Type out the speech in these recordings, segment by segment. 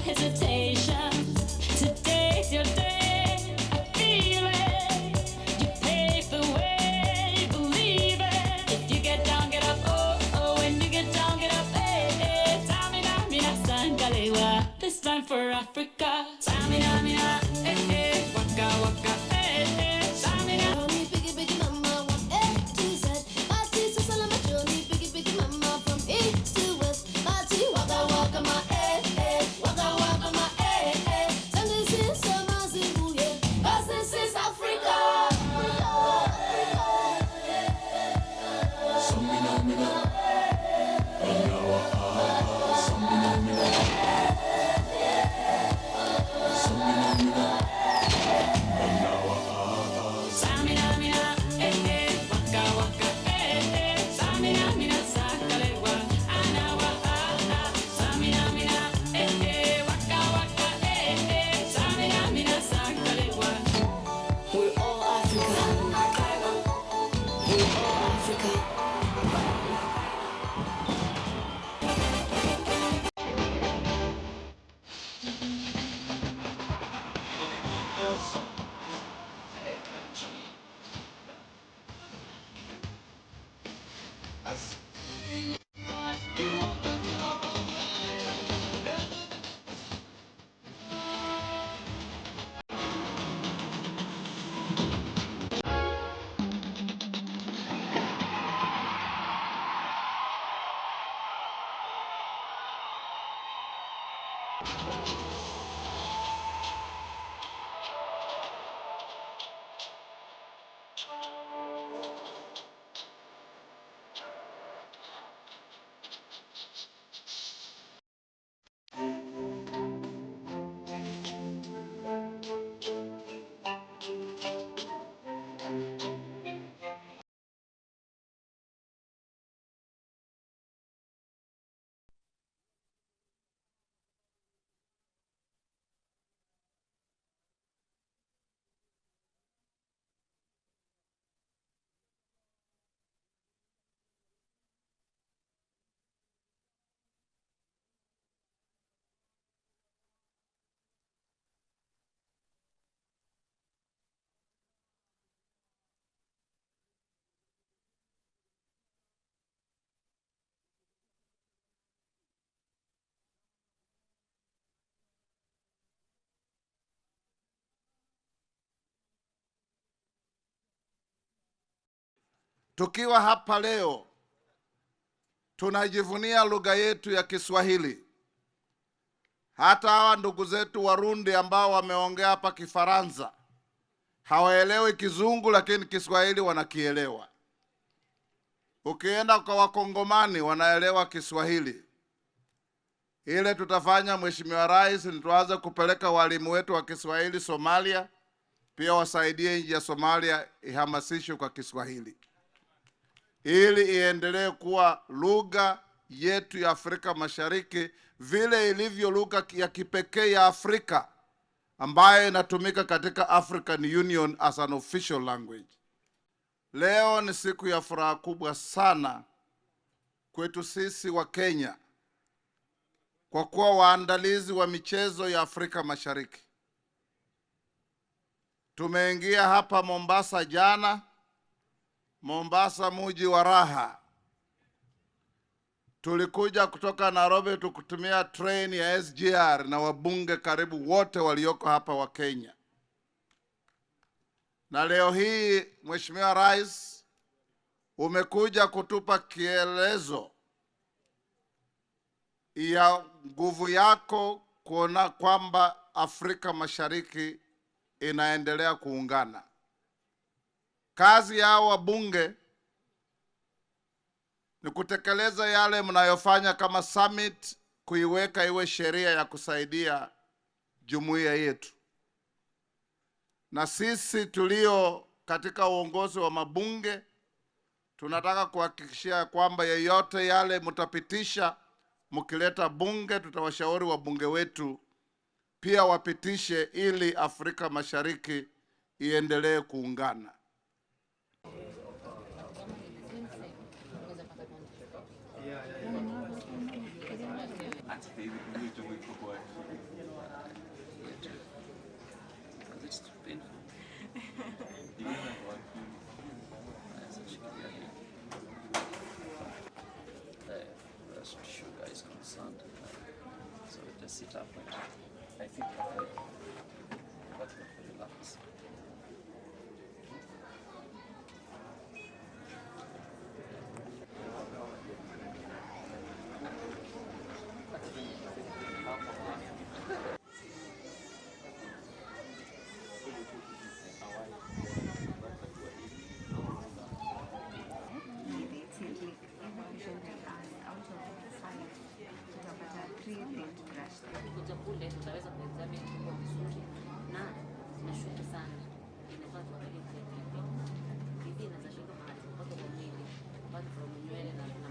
hesitation. Today's your day. I feel it. You pave the way. Believe it. If you get down, get up. Oh, oh. When you get down, get up. Hey, hey. Tamina, mina, sangalewa. This time for Africa. Tamina, mina, hey, hey. Waka, waka, hey, hey. Tamina. Biggie, biggie, mama, one A to Z. My tea, so salam, Johnny, biggie, biggie, mama, from east to west. My tea, waka, waka, my eh, eh. Waka, waka, my eh, eh. And this is summer Zimbabwe, 'cause this is Africa. Samina, mina, Banawa, Samina, mina, Samina, mina, Banawa, Samina, mina, eh, eh. Waka, waka, eh, eh. Samina, mina, sakalewa. Anawa, Samina, mina, eh, eh. Waka, waka, eh, eh. Samina, mina, sakalewa. We're all Africa. We're all Africa. Tukiwa hapa leo tunajivunia lugha yetu ya Kiswahili. Hata hawa ndugu zetu Warundi ambao wameongea hapa Kifaransa hawaelewi Kizungu, lakini Kiswahili wanakielewa. Ukienda kwa Wakongomani wanaelewa Kiswahili. Ile tutafanya Mheshimiwa Rais ni tuanze kupeleka walimu wetu wa Kiswahili Somalia, pia wasaidie nchi ya Somalia ihamasishwe kwa Kiswahili, ili iendelee kuwa lugha yetu ya Afrika Mashariki vile ilivyo lugha ya kipekee ya Afrika ambayo inatumika katika African Union as an official language. Leo ni siku ya furaha kubwa sana kwetu sisi wa Kenya, kwa kuwa waandalizi wa michezo ya Afrika Mashariki. Tumeingia hapa Mombasa jana. Mombasa muji wa raha. Tulikuja kutoka Nairobi tukutumia train ya SGR na wabunge karibu wote walioko hapa wa Kenya. Na leo hii Mheshimiwa Rais umekuja kutupa kielezo ya nguvu yako kuona kwamba Afrika Mashariki inaendelea kuungana. Kazi yao wabunge ni kutekeleza yale mnayofanya kama summit, kuiweka iwe sheria ya kusaidia jumuiya yetu. Na sisi tulio katika uongozi wa mabunge tunataka kuhakikishia kwamba yeyote yale mtapitisha mkileta bunge, tutawashauri wabunge wetu pia wapitishe ili Afrika Mashariki iendelee kuungana. It's too painful. The breast sugar is concerned. So we just sit up and I think that's good for relax. Kuja kule tutaweza kuexamine kwa vizuri na nashuku sana inafaa tuangalie kile kipi kipi inaweza shuka mahali popote kwa mwili apart from nywele na meno.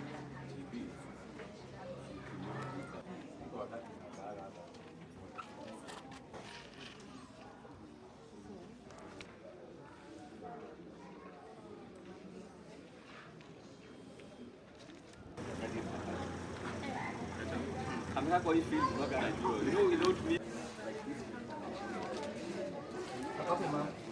Kamera kwa hii film waga najua. You know without me. Okay, ma'am.